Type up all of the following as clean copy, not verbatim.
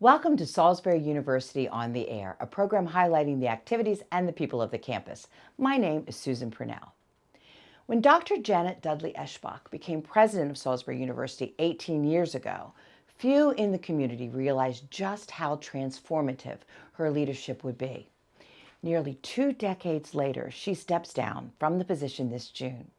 Welcome to Salisbury University on the Air, a program highlighting the activities and the people of the campus. My name is Susan Purnell. When Dr. Janet Dudley-Eshbach became president of Salisbury University 18 years ago, few in the community realized just how transformative her leadership would be. Nearly 2 decades later, she steps down from the position this June.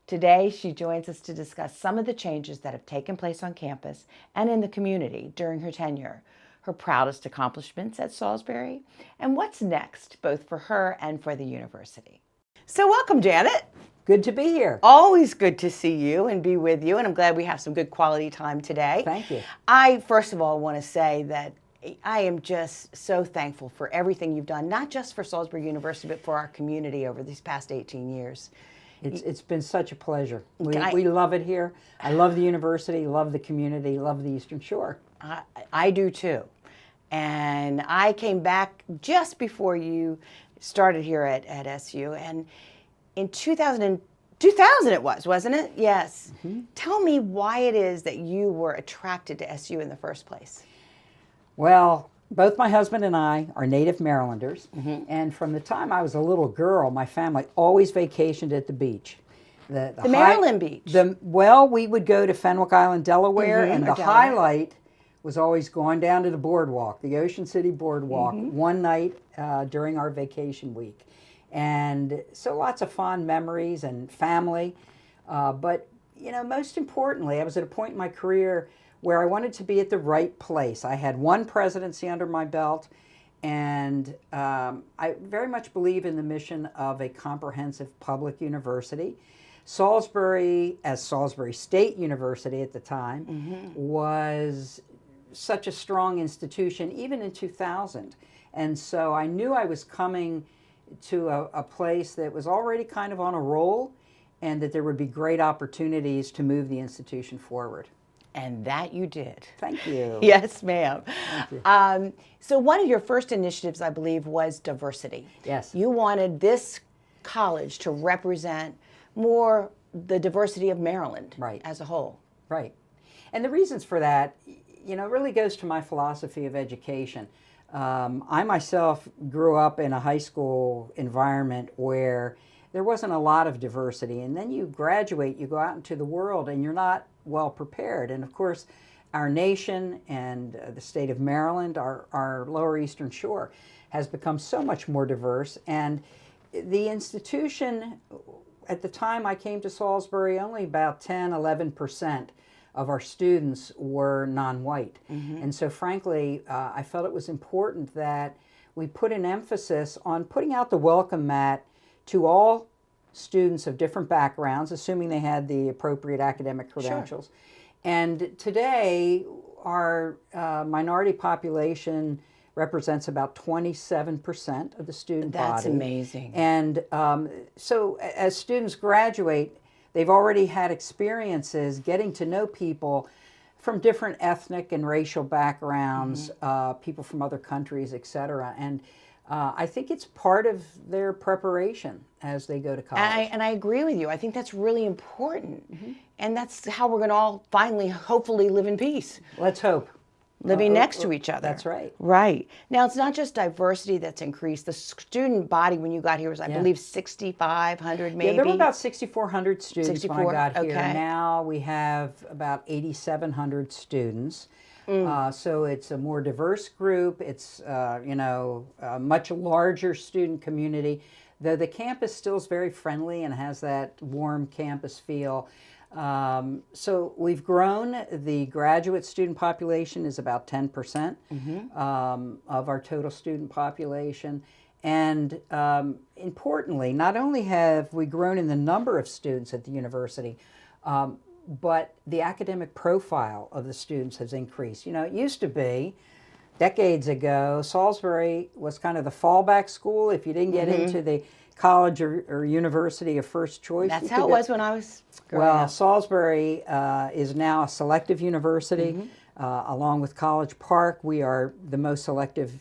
Today, she joins us to discuss some of the changes that have taken place on campus and in the community during her tenure, her proudest accomplishments at Salisbury, and what's next, both for her and for the university. So welcome, Janet. Good to be here. Always good to see you and be with you, and I'm glad we have some good quality time today. Thank you. I, first of all, want to say that I am just so thankful for everything you've done, not just for Salisbury University, but for our community over these past 18 years. It's been such a pleasure. We love it here. I love the university, love the community, love the Eastern Shore. I do too. And I came back just before you started here at SU. And in 2000 it was, wasn't it? Yes. Mm-hmm. Tell me why it is that you were attracted to SU in the first place. Well, both my husband and I are native Marylanders. Mm-hmm. And from the time I was a little girl, my family always vacationed at the beach. The Maryland beach? We would go to Fenwick Island, Delaware, and the highlight was always going down to the boardwalk, the Ocean City boardwalk, one night during our vacation week. And so lots of fond memories and family. But, most importantly, I was at a point in my career where I wanted to be at the right place. I had one presidency under my belt, and I very much believe in the mission of a comprehensive public university. Salisbury, as Salisbury State University at the time, was such a strong institution, even in 2000. And so I knew I was coming to a place that was already kind of on a roll, and that there would be great opportunities to move the institution forward. And that you did. Thank you. Yes, ma'am. Thank you. So one of your first initiatives, I believe, was diversity. Yes. You wanted this college to represent more the diversity of Maryland as a whole. Right. And the reasons for that, really goes to my philosophy of education. I myself grew up in a high school environment where there wasn't a lot of diversity. And then you graduate, you go out into the world, and you're not well prepared. And of course, our nation and the state of Maryland, our Lower Eastern Shore, has become so much more diverse. And the institution, at the time I came to Salisbury, only about 10–11% of our students were non-white. And so frankly, I felt it was important that we put an emphasis on putting out the welcome mat to all students of different backgrounds, assuming they had the appropriate academic credentials. Sure. And today, our minority population represents about 27% of the student body. That's amazing. And so as students graduate, they've already had experiences getting to know people from different ethnic and racial backgrounds, people from other countries, et cetera. And I think it's part of their preparation as they go to college. And I agree with you. I think that's really important. And that's how we're going to all finally, hopefully, live in peace. Let's hope. Living next to each other. That's right. Right. Now, it's not just diversity that's increased. The student body when you got here was, I believe, 6,500 maybe? Yeah, there were about 6,400 students when I got here. Okay. Now we have about 8,700 students. So it's a more diverse group. It's, a much larger student community. Though the campus still is very friendly and has that warm campus feel. So we've grown. The graduate student population is about 10% of our total student population. And importantly, not only have we grown in the number of students at the university, but the academic profile of the students has increased. It used to be, decades ago, Salisbury was kind of the fallback school. If you didn't get into the college or university of first choice. That's how it was when I was growing up. Salisbury is now a selective university. Along with College Park, we are the most selective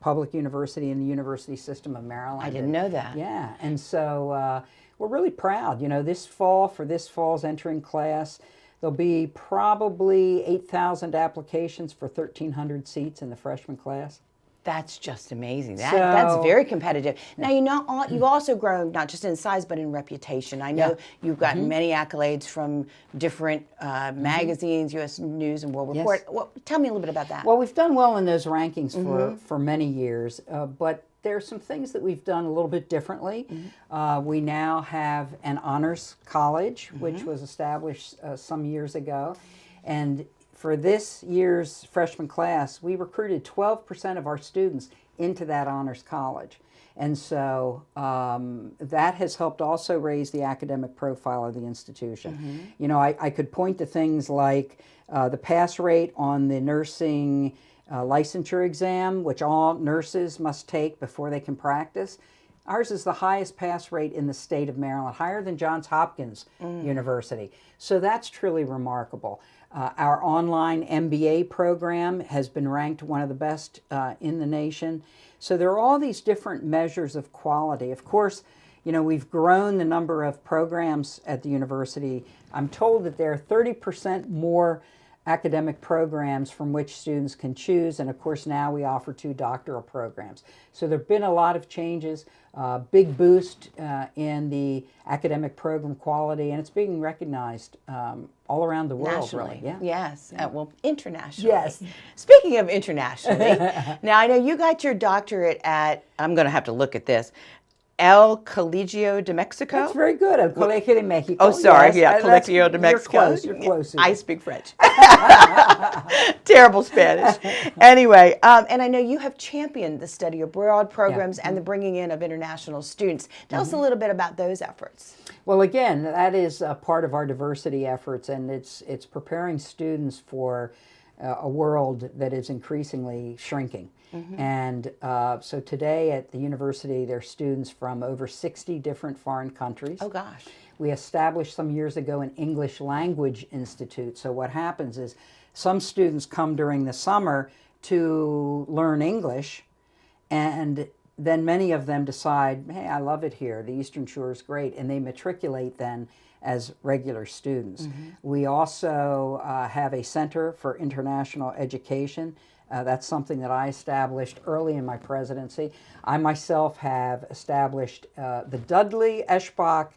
public university in the university system of Maryland. I didn't know that. Yeah, and so we're really proud. This fall, for this fall's entering class, There'll be probably 8,000 applications for 1,300 seats in the freshman class. That's just amazing. That's very competitive. Now, you've also grown not just in size, but in reputation. I know you've gotten many accolades from different magazines, U.S. News and World Report. Well, tell me a little bit about that. Well, we've done well in those rankings for many years, but there are some things that we've done a little bit differently. We now have an honors college, which was established some years ago. And for this year's freshman class, we recruited 12% of our students into that honors college. And so that has helped also raise the academic profile of the institution. I could point to things like the pass rate on the nursing licensure exam, which all nurses must take before they can practice. Ours is the highest pass rate in the state of Maryland, higher than Johns Hopkins University. So that's truly remarkable. Our online MBA program has been ranked one of the best in the nation. So there are all these different measures of quality. Of course, we've grown the number of programs at the university. I'm told that there are 30% more academic programs from which students can choose, and of course now we offer 2 doctoral programs. So there have been a lot of changes, big boost in the academic program quality, and it's being recognized all around the world. Nationally. Really. Yes. Well, internationally. Yes. Speaking of internationally, now I know you got your doctorate at, I'm going to have to look at this, El Colegio de Mexico? That's very good. El Colegio de Mexico. Oh, sorry. Yes. Colegio de Mexico. You're close. I speak French. Terrible Spanish. Anyway, and I know you have championed the study abroad programs and the bringing in of international students. Tell us a little bit about those efforts. Well, again, that is a part of our diversity efforts, and it's preparing students for a world that is increasingly shrinking. And so today at the university, there are students from over 60 different foreign countries. Oh, gosh. We established some years ago an English Language Institute. So what happens is some students come during the summer to learn English, and then many of them decide, hey, I love it here. The Eastern Shore is great. And they matriculate then as regular students. We also have a Center for International Education. That's something that I established early in my presidency. I myself have established the Dudley-Eshbach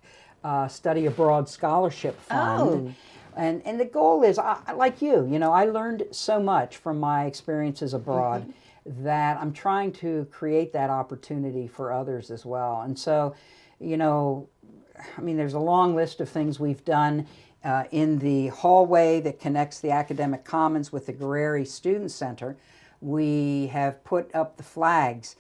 Study Abroad Scholarship Fund. And the goal is, like you, I learned so much from my experiences abroad that I'm trying to create that opportunity for others as well. And so, there's a long list of things we've done. In the hallway that connects the Academic Commons with the Guerreri Student Center, we have put up the flags.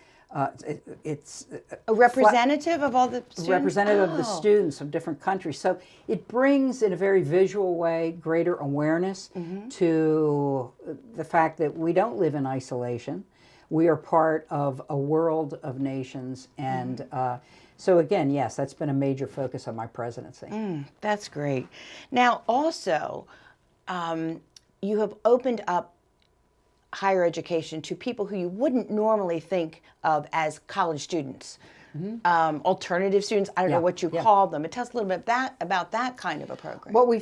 It's a representative of all the students? Representative of the students of different countries. So it brings, in a very visual way, greater awareness to the fact that we don't live in isolation. We are part of a world of nations, and so again, yes, that's been a major focus of my presidency. That's great. Now, also, you have opened up higher education to people who you wouldn't normally think of as college students, alternative students. I don't know what you call them. Tell us a little bit about that kind of a program. Well,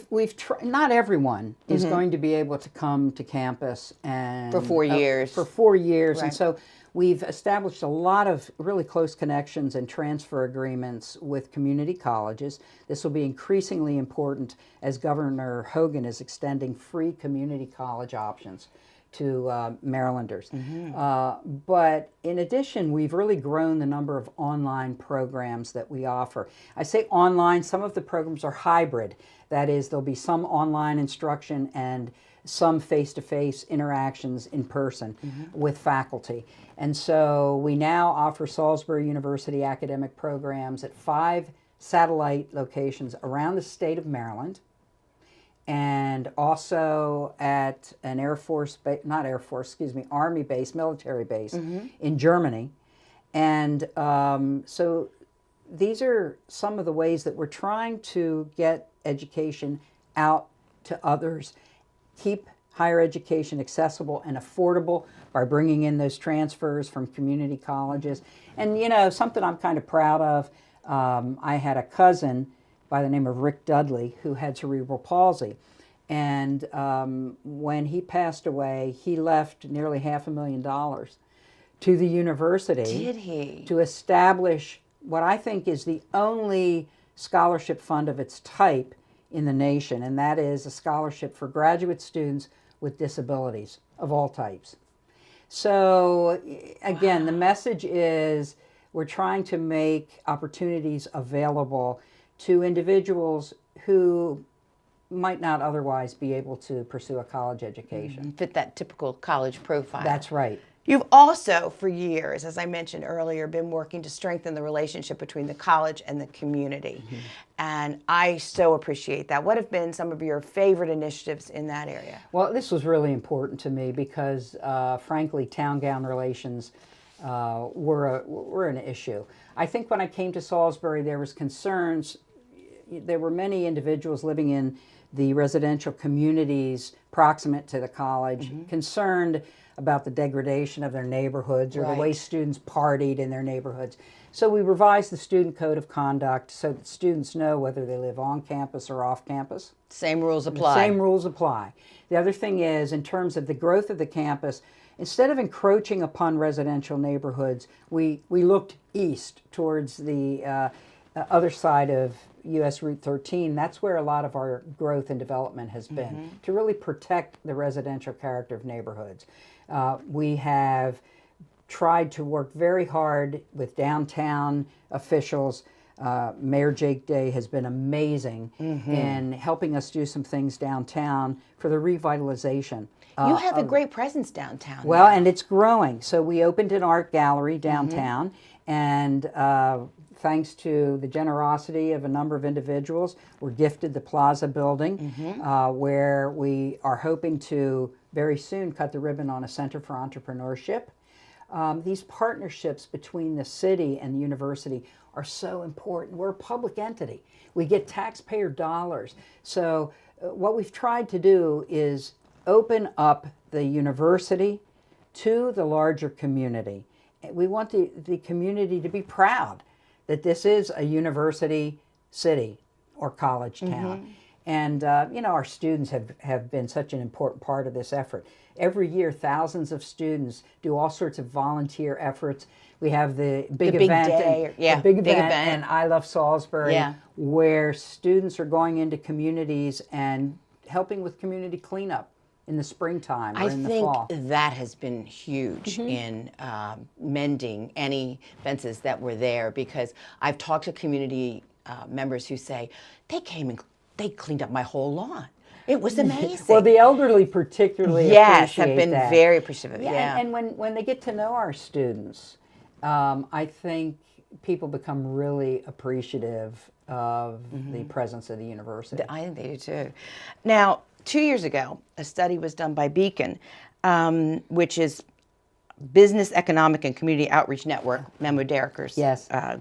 not everyone is going to be able to come to campus and for 4 years. For 4 years, Right. And so we've established a lot of really close connections and transfer agreements with community colleges. This will be increasingly important as Governor Hogan is extending free community college options to Marylanders. But in addition, we've really grown the number of online programs that we offer. I say online, some of the programs are hybrid. That is, there'll be some online instruction and some face-to-face interactions in person with faculty. And so we now offer Salisbury University academic programs at 5 satellite locations around the state of Maryland, and also at an Army base, military base in Germany. And so these are some of the ways that we're trying to get education out to others, keep higher education accessible and affordable by bringing in those transfers from community colleges. And something I'm kind of proud of, I had a cousin by the name of Rick Dudley who had cerebral palsy. And when he passed away, he left nearly $500,000 to the university. Did he? To establish what I think is the only scholarship fund of its type in the nation, and that is a scholarship for graduate students with disabilities of all types. So again, the message is we're trying to make opportunities available to individuals who might not otherwise be able to pursue a college education. Fit that typical college profile. That's right. You've also, for years, as I mentioned earlier, been working to strengthen the relationship between the college and the community. And I so appreciate that. What have been some of your favorite initiatives in that area? Well, this was really important to me because, frankly, town-gown relations were an issue. I think when I came to Salisbury, there was concerns. There were many individuals living in the residential communities proximate to the college, concerned about the degradation of their neighborhoods or the way students partied in their neighborhoods. So we revised the Student Code of Conduct so that students know whether they live on campus or off campus. Same rules apply. Same rules apply. The other thing is, in terms of the growth of the campus, instead of encroaching upon residential neighborhoods, we looked east towards the other side of U.S. Route 13. That's where a lot of our growth and development has been, to really protect the residential character of neighborhoods. We have tried to work very hard with downtown officials. Mayor Jake Day has been amazing in helping us do some things downtown for the revitalization. You have a great presence downtown. Well, and it's growing. So we opened an art gallery downtown, and thanks to the generosity of a number of individuals, we're gifted the Plaza building, where we are hoping to very soon cut the ribbon on a Center for Entrepreneurship. These partnerships between the city and the university are so important. We're a public entity. We get taxpayer dollars. So what we've tried to do is open up the university to the larger community. We want the community to be proud that this is a university city or college town. And, our students have been such an important part of this effort. Every year, thousands of students do all sorts of volunteer efforts. We have the big event, and I Love Salisbury, where students are going into communities and helping with community cleanup in the springtime or in the fall. I think that has been huge in mending any fences that were there, because I've talked to community members who say, they came and they cleaned up my whole lawn. It was amazing. Well, the elderly particularly have appreciate been that. very appreciative. And when they get to know our students, I think people become really appreciative of the presence of the university. I think they do too. Now, 2 years ago, a study was done by Beacon, which is Business, Economic, and Community Outreach Network, Memo Derrick's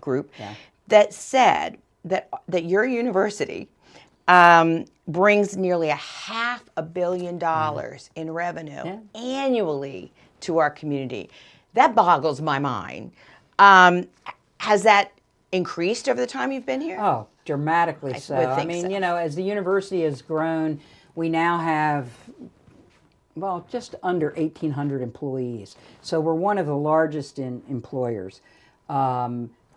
group, that said that your university brings nearly $500 million in revenue annually to our community. That boggles my mind. Has that increased over the time you've been here? Oh, dramatically so. I mean, as the university has grown, we now have, well, just under 1,800 employees. So we're one of the largest employers.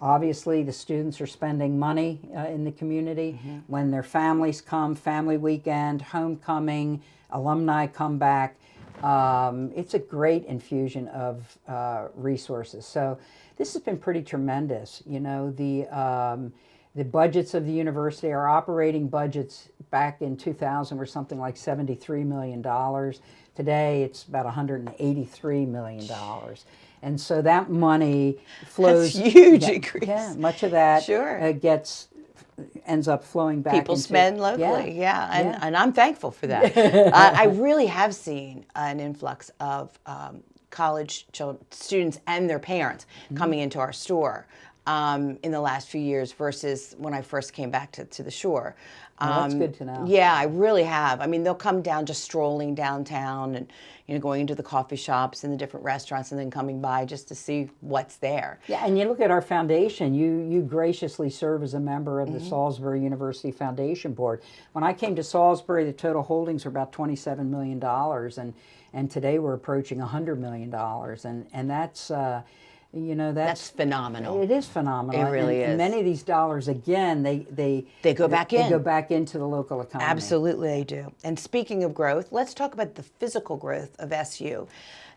Obviously, the students are spending money in the community. When their families come, family weekend, homecoming, alumni come back. It's a great infusion of resources. So this has been pretty tremendous. The budgets of the university, our operating budgets back in 2000 were something like $73 million. Today, it's about $183 million. And so that money flows. That's huge increase. Yeah, much of that ends up flowing back. People spend locally, and I'm thankful for that. I really have seen an influx of college students and their parents coming into our store. in the last few years versus when I first came back to the shore. Well, that's good to know. Yeah, I really have. I mean, they'll come down just strolling downtown and, going into the coffee shops and the different restaurants and then coming by just to see what's there. Yeah, and you look at our foundation, you graciously serve as a member of the Salisbury University Foundation Board. When I came to Salisbury, the total holdings were about $27 million, and today we're approaching $100 million, and that's... that's phenomenal. It is phenomenal. It really is. And many of these dollars, again, they go back in. They go back into the local economy. Absolutely, they do. And speaking of growth, let's talk about the physical growth of SU.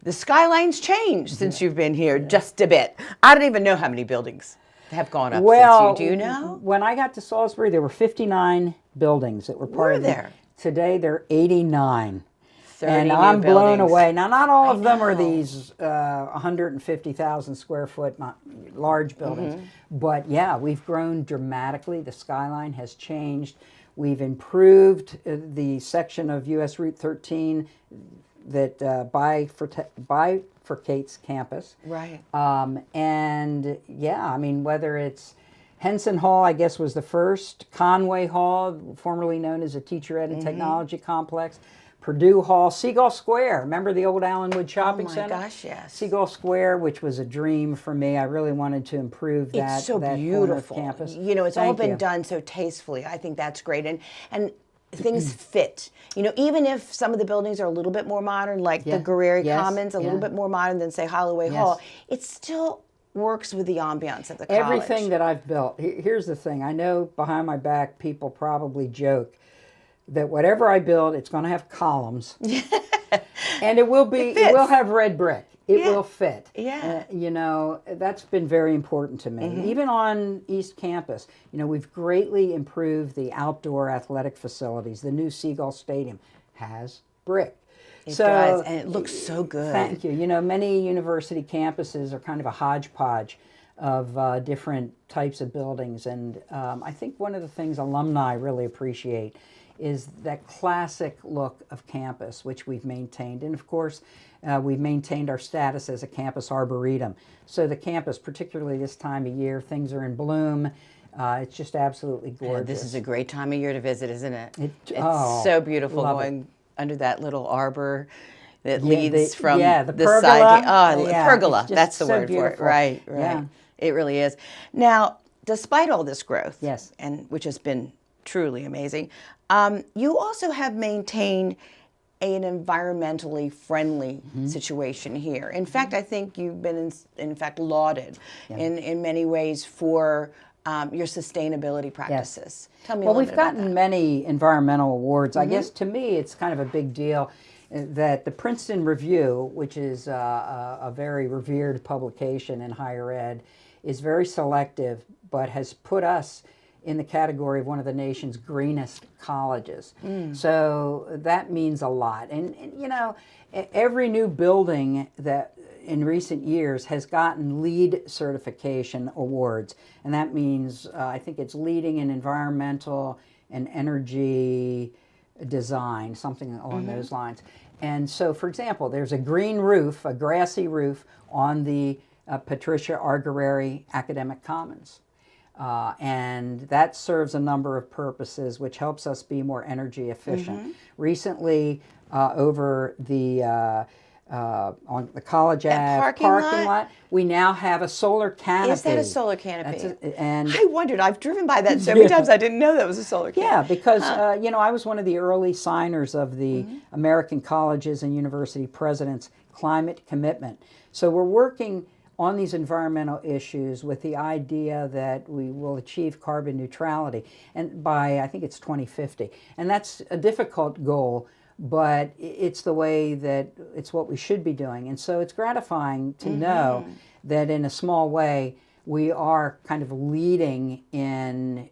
The skyline's changed since you've been here just a bit. I don't even know how many buildings have gone up since you. Do you know? When I got to Salisbury, there were 59 buildings that were part of there. Today, there are 89. 30 and new I'm blown buildings. away. Now, not all of them are these 150,000 square foot large buildings, but yeah, we've grown dramatically. The skyline has changed. We've improved the section of U.S. Route 13 that bifurcates campus. Right. And yeah, I mean, whether it's Henson Hall, I guess, was the first. Conway Hall, formerly known as a Teacher Ed and Technology Complex. Purdue Hall, Siegel Square. Remember the old Allenwood Shopping Center? Oh my gosh, yes. Siegel Square, which was a dream for me. I really wanted to improve that. It's so that beautiful. Corner of campus. It's all been done so tastefully. I think that's great, and things fit. Even if some of the buildings are a little bit more modern, like the Guerreri Commons, a little bit more modern than say Holloway Hall, it still works with the ambiance of the college. Everything that I've built. Here's the thing. I know behind my back people probably joke that whatever I build, it's going to have columns, and it will have red brick. It will fit. Yeah. That's been very important to me. Even on East Campus, we've greatly improved the outdoor athletic facilities. The new Siegel Stadium has brick. It does, and it looks so good. Thank you. Many university campuses are kind of a hodgepodge of different types of buildings, and I think one of the things alumni really appreciate is that classic look of campus, which we've maintained. And of course, we've maintained our status as a campus arboretum. So the campus, particularly this time of year, things are in bloom. It's just absolutely gorgeous. Yeah, this is a great time of year to visit, isn't it? It's so beautiful going under that little arbor that leads from the pergola. side. Pergola, that's the word beautiful. for it. Right. Yeah. It really is. Now, despite all this growth, yes, and which has been truly amazing, you also have maintained an environmentally friendly situation here. In fact, I think you've been, in fact, lauded in many ways for your sustainability practices. Yes. Tell me a little bit about that. We've gotten many environmental awards. I guess to me it's kind of a big deal that the Princeton Review, which is a very revered publication in higher ed, is very selective, but has put us in the category of one of the nation's greenest colleges. So that means a lot. And every new building that in recent years has gotten LEED certification awards. And that means, I think it's leading in environmental and energy design, something along those lines. And so, for example, there's a green roof, a grassy roof on the Patricia R. Guerreri Academic Commons. And that serves a number of purposes, which helps us be more energy efficient. Recently, over the on the College Ave parking lot, we now have a solar canopy. Is that a solar canopy? And I wondered. I've driven by that so many times. I didn't know that was a solar canopy. Yeah, because I was one of the early signers of the American Colleges and University Presidents' Climate Commitment. So we're working on these environmental issues with the idea that we will achieve carbon neutrality, and by, I think it's 2050. And that's a difficult goal, but it's the way that it's what we should be doing. And so it's gratifying to know that in a small way we are kind of leading in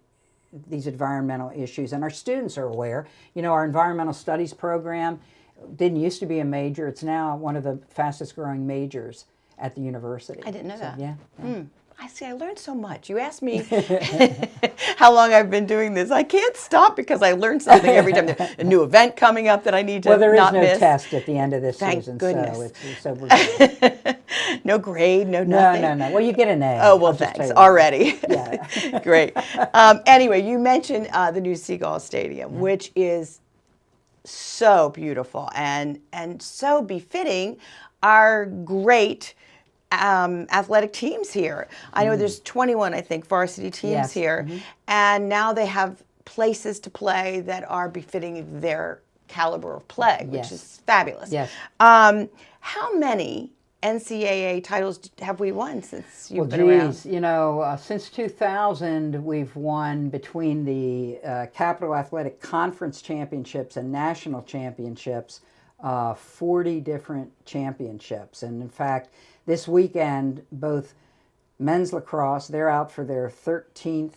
these environmental issues, and our students are aware. Our environmental studies program didn't used to be a major. It's now one of the fastest growing majors at the university. I didn't know that. Yeah. I see. I learned so much. You asked me how long I've been doing this. I can't stop because I learn something every time. There's a new event coming up that I need to not miss. Well, there is no test at the end of this Thank season. goodness. So we're good. No grade, no No, nothing? no, no. Well, you get an A. Oh, well, I'll just tell thanks. you that. Already. Yeah. Great. Anyway, you mentioned the new Siegel Stadium, which is so beautiful and so befitting our great athletic teams here. I know there's 21, I think, varsity teams Yes. here, and now they have places to play that are befitting their caliber of play, which Yes. is fabulous. Yes. How many NCAA titles have we won since you've been around? You know, since 2000, we've won between the Capital Athletic Conference Championships and National Championships, 40 different championships. And in fact, this weekend, both men's lacrosse, they're out for their 13th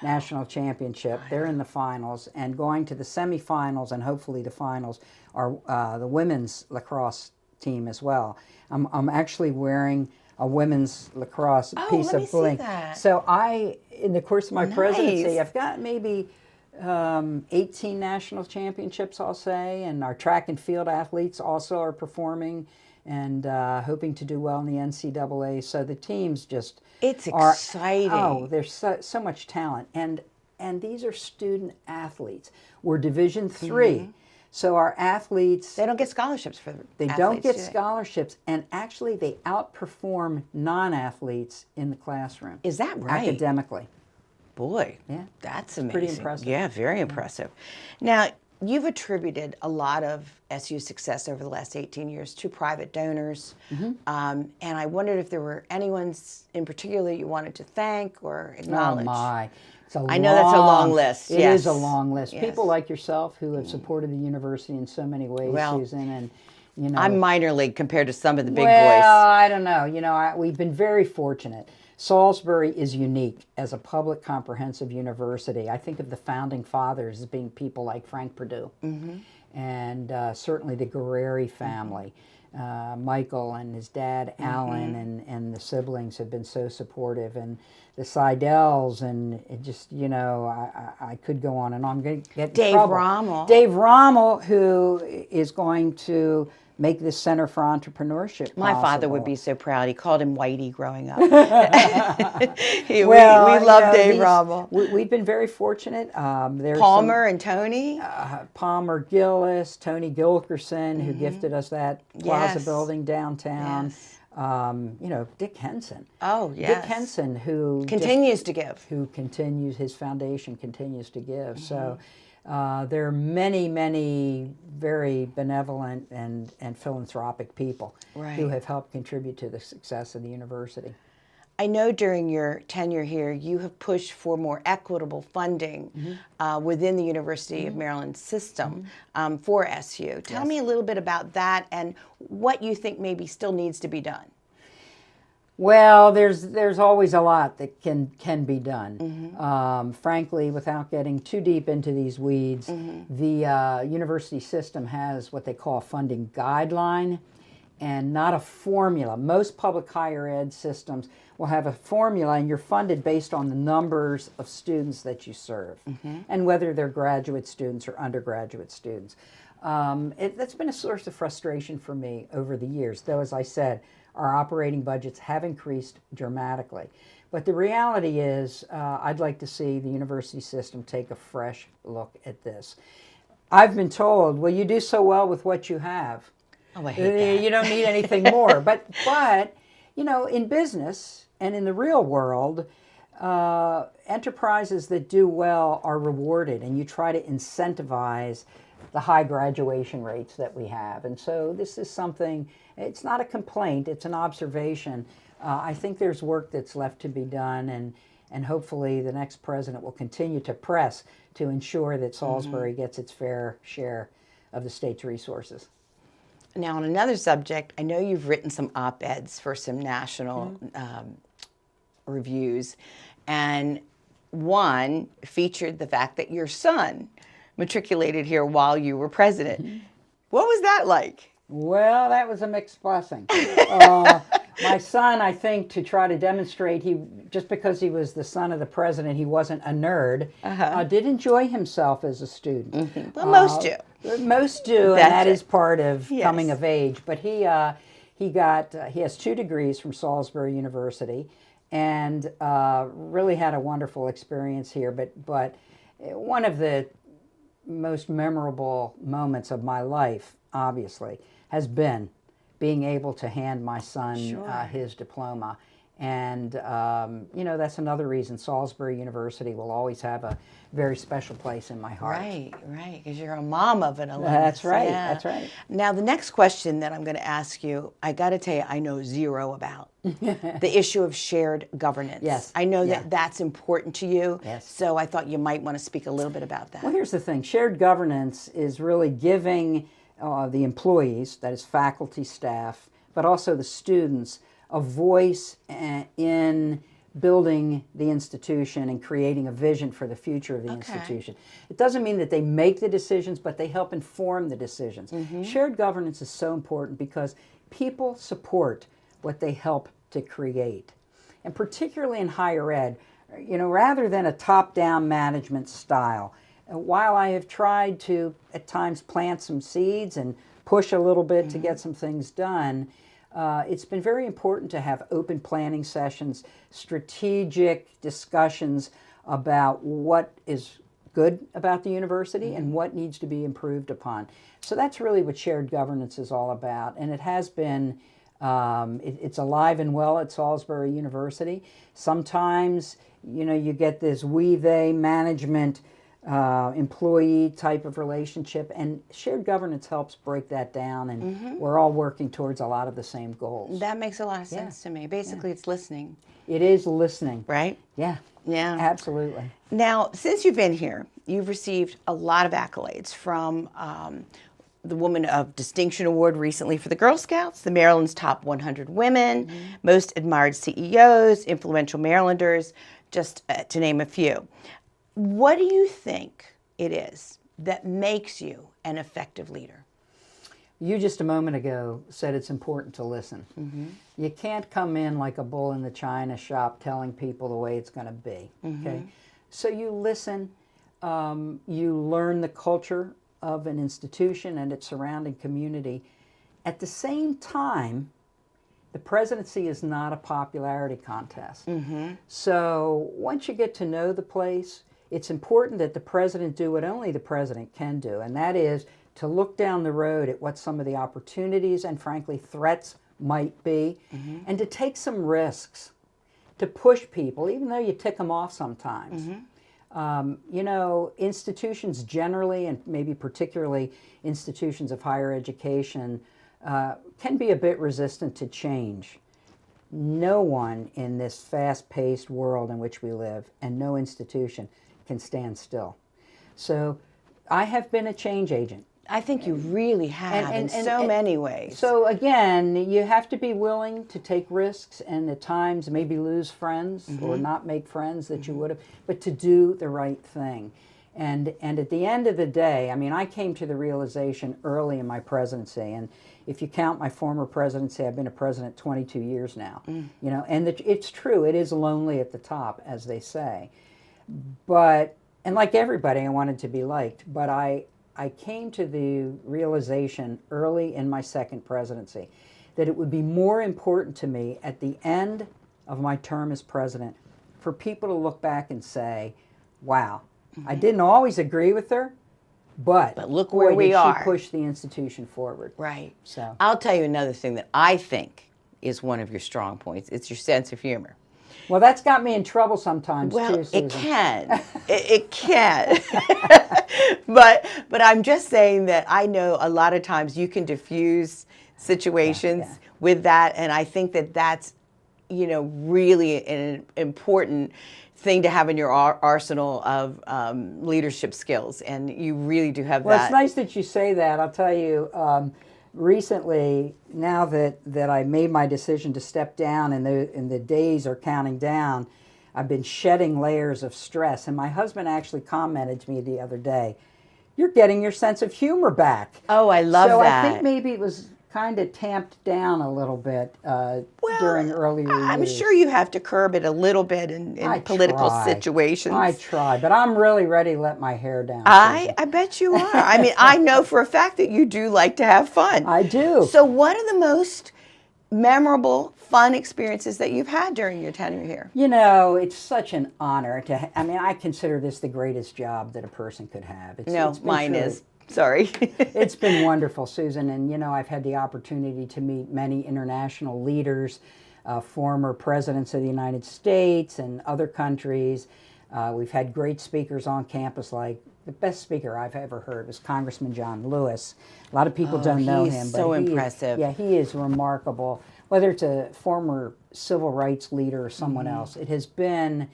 national championship. They're in the finals, and going to the semifinals and hopefully the finals are the women's lacrosse team as well. I'm actually wearing a women's lacrosse piece let me of bling. see that. So in the course of my presidency, Nice. I've got maybe 18 national championships, I'll say, and our track and field athletes also are performing and hoping to do well in the NCAA. So the teams just It's are exciting. Oh, there's so much talent, and these are student athletes. We're Division III. So our athletes, They don't get scholarships for they athletes, don't get do they? scholarships, and actually they outperform non-athletes in the classroom. Is that right? Academically. Boy, Yeah. that's amazing. pretty impressive. Yeah, very impressive. Now, you've attributed a lot of SU's success over the last 18 years to private donors. And I wondered if there were anyone in particular you wanted to thank or acknowledge. Oh my. I know that's a long list, It yes. is a long list. Yes. People like yourself who have supported the university in so many ways, Well, Susan, and you know. I'm minor league compared to some of the big Well, boys. I don't know. You know, we've been very fortunate. Salisbury is unique as a public comprehensive university. I think of the founding fathers as being people like Frank Perdue, and certainly the Guerreri family. Michael and his dad, Alan, and the siblings have been so supportive, and the Seidel's, and it just, you know, I could go on and on. I'm going to get in Dave trouble. Rommel. Dave Rommel, who is going to make this Center for Entrepreneurship My father would possible. be so proud. He called him Whitey growing up. we Well, love you know, Dave Rommel. We've been very fortunate. There's Palmer and Tony. Palmer Gillis, Tony Gilkerson, who gifted us that plaza Yes. building downtown. Yes. You know, Dick Henson. Oh, yes. Dick Henson, who Continues to give. who continues, his foundation continues to give. So there are many, many very benevolent and philanthropic people who Right. have helped contribute to the success of the university. I know during your tenure here, you have pushed for more equitable funding within the University of Maryland system for SU. Tell me a little bit about that and what you think maybe still needs to be done. Well, there's always a lot that can be done. Frankly, without getting too deep into these weeds, the university system has what they call a funding guideline and not a formula. Most public higher ed systems will have a formula, and you're funded based on the numbers of students that you serve and whether they're graduate students or undergraduate students. That's been a source of frustration for me over the years, though, as I said, our operating budgets have increased dramatically. But the reality is, I'd like to see the university system take a fresh look at this. I've been told, well, you do so well with what you have. Oh, I hate that. You don't need anything more. But you know, in business and in the real world, enterprises that do well are rewarded, and you try to incentivize the high graduation rates that we have. And so this is something, it's not a complaint, it's an observation. I think there's work that's left to be done, and hopefully the next president will continue to press to ensure that Salisbury gets its fair share of the state's resources. Now, on another subject, I know you've written some op-eds for some national reviews, and one featured the fact that your son matriculated here while you were president. What was that like? Well, that was a mixed blessing. My son, I think, to try to demonstrate just because he was the son of the president, he wasn't a nerd, did enjoy himself as a student. Well, most do. Most do, and That's that it. is part of Yes. coming of age. But he He has 2 degrees from Salisbury University, and really had a wonderful experience here. But one of the most memorable moments of my life, obviously, has been being able to hand my son his diploma. And, that's another reason Salisbury University will always have a very special place in my heart. Right, because you're a mom of an alumnus. That's right, that's right. Now, the next question that I'm going to ask you, I got to tell you, I know zero about the issue of shared governance. Yes. I know that that's important to you, yes. So I thought you might want to speak a little bit about that. Well, here's the thing. Shared governance is really giving the employees, that is faculty, staff, but also the students, a voice in building the institution and creating a vision for the future of the institution. It doesn't mean that they make the decisions, but they help inform the decisions. Shared governance is so important because people support what they help to create. And particularly in higher ed, rather than a top-down management style, while I have tried to at times plant some seeds and push a little bit to get some things done, it's been very important to have open planning sessions, strategic discussions about what is good about the university and what needs to be improved upon. So that's really what shared governance is all about. And it has been, it's alive and well at Salisbury University. Sometimes, you get this we-they management employee type of relationship, and shared governance helps break that down, and we're all working towards a lot of the same goals. That makes a lot of sense to me. Basically, it's listening. It is listening. Right? Yeah. Yeah. Absolutely. Now, since you've been here, you've received a lot of accolades from the Woman of Distinction Award recently for the Girl Scouts, the Maryland's Top 100 Women, Most Admired CEOs, Influential Marylanders, just to name a few. What do you think it is that makes you an effective leader? You just a moment ago said it's important to listen. You can't come in like a bull in the china shop telling people the way it's going to be. Okay, so you listen, you learn the culture of an institution and its surrounding community. At the same time, the presidency is not a popularity contest. So once you get to know the place, it's important that the president do what only the president can do, and that is to look down the road at what some of the opportunities and, frankly, threats might be, and to take some risks, to push people, even though you tick them off sometimes. Institutions generally, and maybe particularly institutions of higher education, can be a bit resistant to change. No one in this fast-paced world in which we live, and no institution, can stand still. So I have been a change agent. I think you really have in so many ways. So again, you have to be willing to take risks and at times maybe lose friends or not make friends that you would have, but to do the right thing. And at the end of the day, I came to the realization early in my presidency, and if you count my former presidency, I've been a president 22 years now. And it's true, it is lonely at the top, as they say. And like everybody, I wanted to be liked, but I came to the realization early in my second presidency that it would be more important to me at the end of my term as president for people to look back and say, wow, I didn't always agree with her, but look where we are. She pushed the institution forward. Right. So I'll tell you another thing that I think is one of your strong points. It's your sense of humor. Well, that's got me in trouble sometimes, too, Susan. It can. It can. But I'm just saying that I know a lot of times you can diffuse situations with that, and I think that that's, really an important thing to have in your arsenal of leadership skills, and you really do have that. Well, it's nice that you say that. I'll tell you, recently, now that I made my decision to step down and the days are counting down, I've been shedding layers of stress. And my husband actually commented to me the other day, "You're getting your sense of humor back." Oh, I love that. So I think maybe it was kind of tamped down a little bit during earlier years. I'm sure you have to curb it a little bit in political situations. I try, but I'm really ready to let my hair down. I bet you are. I know for a fact that you do like to have fun. I do. So what are the most memorable, fun experiences that you've had during your tenure here? You know, it's such an honor to, I mean, I consider this the greatest job that a person could have. It's been Mine truly- is. Sorry. It's been wonderful, Susan, and you know, I've had the opportunity to meet many international leaders, former presidents of the United States and other countries. We've had great speakers on campus, like the best speaker I've ever heard was Congressman John Lewis. A lot of people don't know he's him, so but impressive. he is remarkable. Whether it's a former civil rights leader or someone else, it has been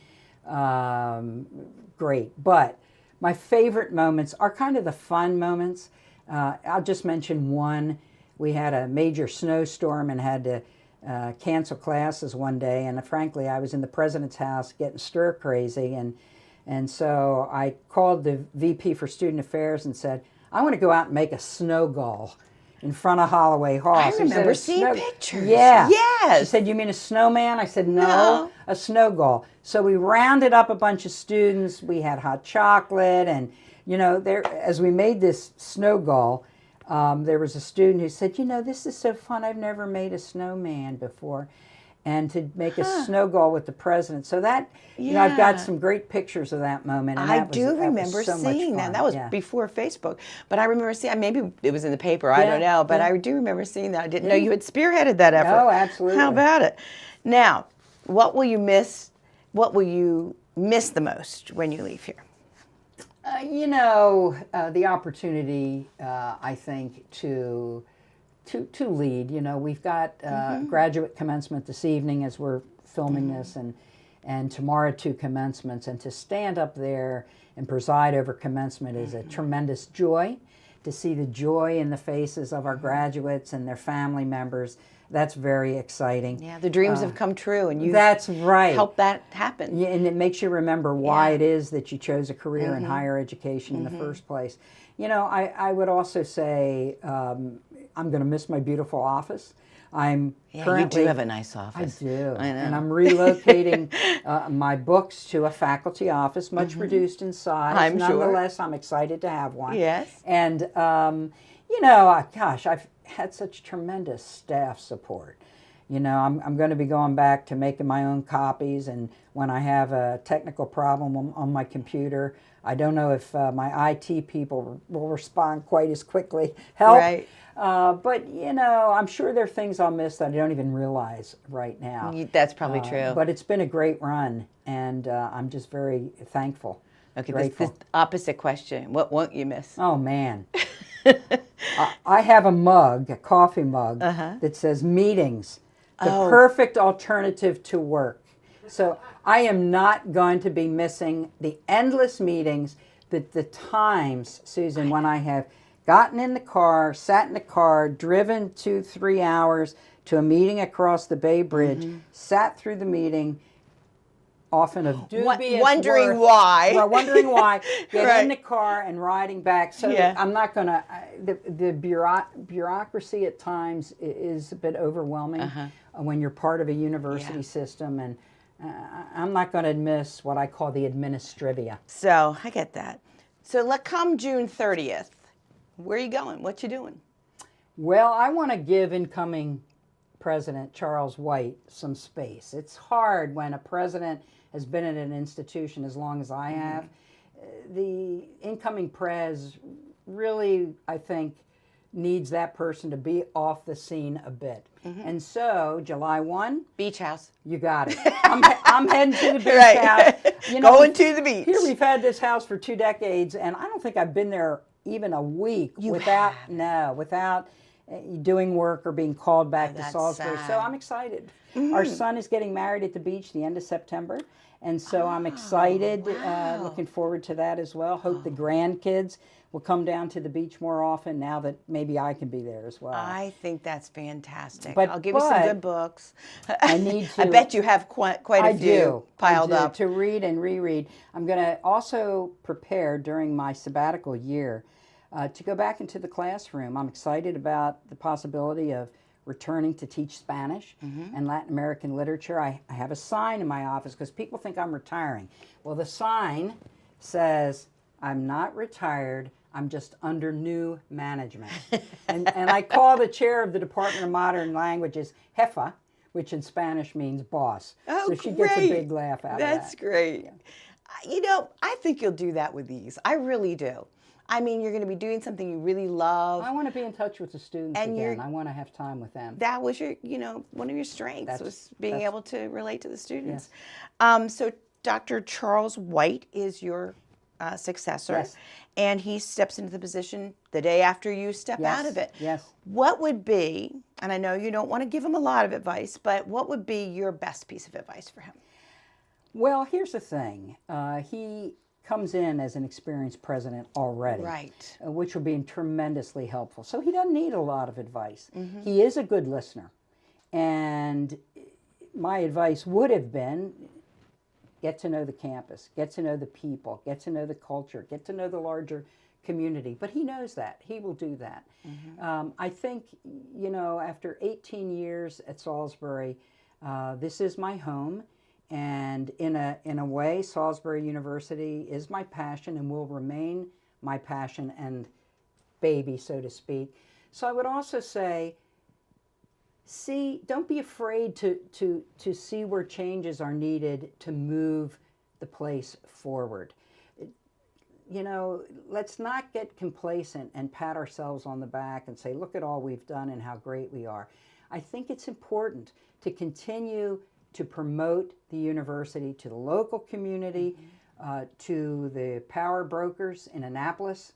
great. But my favorite moments are kind of the fun moments. I'll just mention one. We had a major snowstorm and had to cancel classes one day, and frankly, I was in the president's house getting stir crazy, and so I called the VP for Student Affairs and said, I want to go out and make a snow gull in front of Holloway Hall. I So she remember said, seeing pictures. Yeah. Yes. She said, you mean a snowman? I said, No. a snow gull. So we rounded up a bunch of students. We had hot chocolate, and you know, there as we made this snow gull, there was a student who said, you know, this is so fun. I've never made a snowman before. And to make a snow gull with the president. So that, you know, I've got some great pictures of that moment. And I that was, do that was remember so much seeing that. fun. That was Yeah. before Facebook. But I remember seeing, maybe it was in the paper, I Yeah, don't know. But yeah. I do remember seeing that. I didn't know you had spearheaded that effort. Oh, absolutely. How about it? Now, what will you miss? What will you miss the most when you leave here? You know, the opportunity, I think, to lead. You know, we've got graduate commencement this evening as we're filming this, and tomorrow 2 commencements. And to stand up there and preside over commencement is a tremendous joy. To see the joy in the faces of our graduates and their family members, that's very exciting. Yeah, the dreams have come true, and you That's right. helped that happen. Yeah, and it makes you remember why Yeah. it is that you chose a career in higher education in the first place. You know, I would also say I'm going to miss my beautiful office. I'm Yeah, currently, you do have a nice office. I do. I know. And I'm relocating my books to a faculty office, much reduced in size. I'm sure. Nonetheless, I'm excited to have one. Yes. And, you know, gosh, I've had such tremendous staff support. You know, I'm going to be going back to making my own copies, and when I have a technical problem on my computer, I don't know if my IT people will respond quite as quickly. Help. Right. But, you know, I'm sure there are things I'll miss that I don't even realize right now. That's probably true. But it's been a great run, and I'm just very thankful. Okay, grateful. this opposite question. What won't you miss? Oh, man. I have a mug, a coffee mug, that says meetings, the perfect alternative to work. So I am not going to be missing the endless meetings, the times, Susan, when I have gotten in the car, sat in the car, driven 2-3 hours to a meeting across the Bay Bridge, sat through the meeting, often of dubious Wondering worth. why. Well, wondering why. Get Right. in the car and riding back. So Yeah. I'm not going to, the bureaucracy at times is a bit overwhelming when you're part of a university system. And I'm not going to miss what I call the administrivia. So I get that. So come June 30th. Where are you going? What you doing? Well, I want to give incoming President Charles White some space. It's hard when a president has been at an institution as long as I have. The incoming prez really, I think, needs that person to be off the scene a bit. And so, July 1, Beach house. you got it. I'm heading to the beach Right. house. You know, Going to the beach. Here we've had this house for 2 decades, and I don't think I've been there even a week without doing work or being called back to that's Salisbury. sad. So I'm excited. Our son is getting married at the beach the end of September, and so I'm excited, looking forward to that as well. Hope the grandkids will come down to the beach more often now that maybe I can be there as well. I think that's fantastic. But- I'll give you some good books. I need I to- bet you have quite a few piled I do, up. to read and reread. I'm going to also prepare during my sabbatical year to go back into the classroom. I'm excited about the possibility of returning to teach Spanish and Latin American literature. I have a sign in my office because people think I'm retiring. Well, the sign says, I'm not retired, I'm just under new management. And I call the chair of the Department of Modern Languages Jefa, which in Spanish means boss. Oh, so she gets a great. big laugh out of that. That's great. Yeah. You know, I think you'll do that with ease. I really do. I mean, you're going to be doing something you really love. I want to be in touch with the students And again. I want to have time with them. That was your, you know, one of your strengths was being able to relate to the students. Yes. So Dr. Charles White is your successor, Yes. and he steps into the position the day after you step out of it. Yes. What would be, and I know you don't want to give him a lot of advice, but what would be your best piece of advice for him? Well, here's the thing. He comes in as an experienced president already, Right. Which will be tremendously helpful. So he doesn't need a lot of advice. He is a good listener. And my advice would have been, get to know the campus, get to know the people, get to know the culture, get to know the larger community. But he knows that. He will do that. I think, you know, after 18 years at Salisbury, this is my home. And in a way, Salisbury University is my passion and will remain my passion and baby, so to speak. So I would also say, don't be afraid to see where changes are needed to move the place forward. You know, let's not get complacent and pat ourselves on the back and say, look at all we've done and how great we are. I think it's important to continue to promote the university to the local community, to the power brokers in Annapolis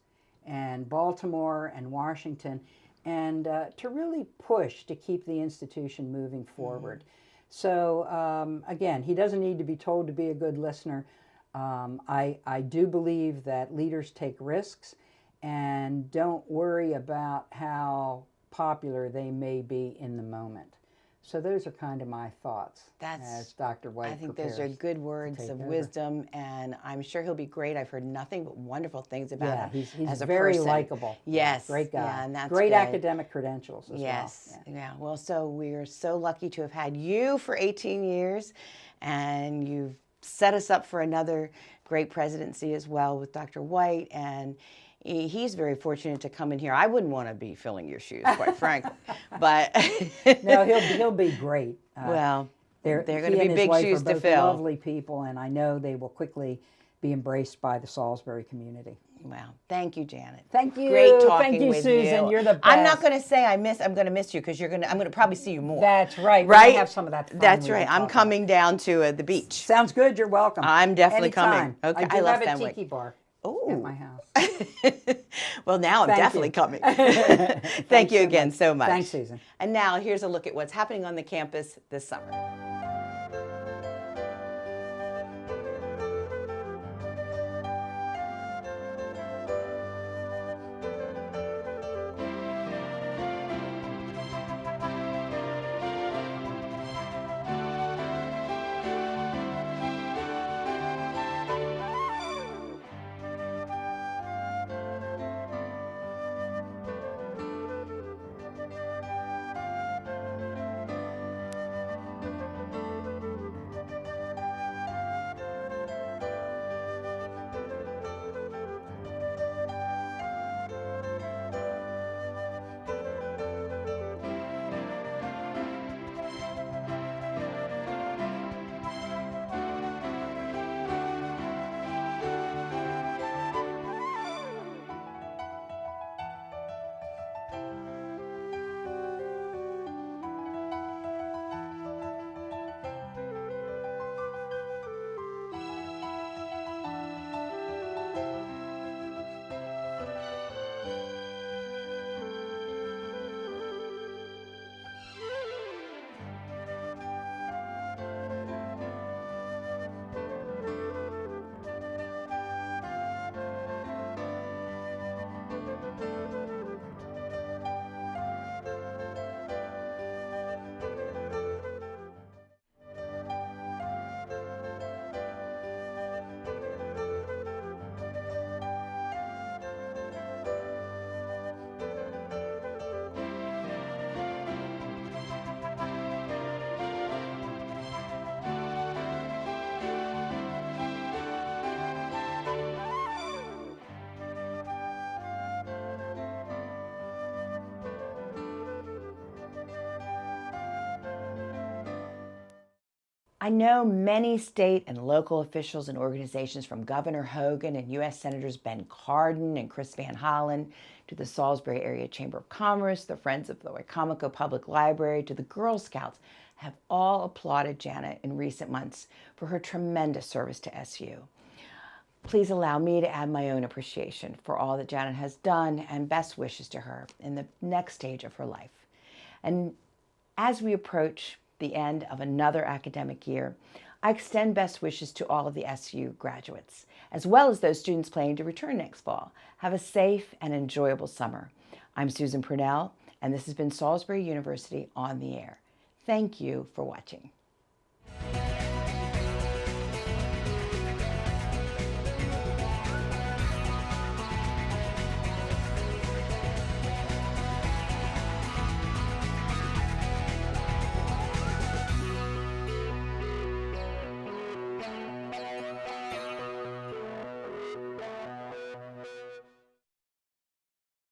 and Baltimore and Washington, and to really push to keep the institution moving forward. So again, he doesn't need to be told to be a good listener. I do believe that leaders take risks and don't worry about how popular they may be in the moment. So those are kind of my thoughts as Dr. White I think those are good words of wisdom, and I'm sure he'll be great. I've heard nothing but wonderful things about him he's as a very person. likable. Yes. Great guy. Yeah, and that's great good. academic credentials as yes. well. Yeah. Well, so we're so lucky to have had you for 18 years, and you've set us up for another great presidency as well with Dr. White, and he's very fortunate to come in here. I wouldn't want to be filling your shoes, quite frankly, but no, he'll be great. Well, they're going to he be and his big wife shoes are to both fill. Lovely people, and I know they will quickly be embraced by the Salisbury community. Well, thank you, Janet. Thank you. Great talking Thank you, with Susan. you. You're the best. I'm not going to say I'm going to miss you because I'm going to probably see you more. That's right. Right? We'll have some of that fun. That's right. I'm coming down to the beach. Sounds good. You're welcome. I'm definitely Anytime. coming. Okay, I do love have a Fenwick. tiki bar Ooh. at my house. Well, now I'm Thank definitely you. coming. Thank you again so much. Thanks, Susan. And now here's a look at what's happening on the campus this summer. I know many state and local officials and organizations, from Governor Hogan and U.S. Senators Ben Cardin and Chris Van Hollen to the Salisbury Area Chamber of Commerce, the Friends of the Wicomico Public Library, to the Girl Scouts, have all applauded Janet in recent months for her tremendous service to SU. Please allow me to add my own appreciation for all that Janet has done and best wishes to her in the next stage of her life. And as we approach the end of another academic year, I extend best wishes to all of the SU graduates, as well as those students planning to return next fall. Have a safe and enjoyable summer. I'm Susan Purnell, and this has been Salisbury University on the Air. Thank you for watching.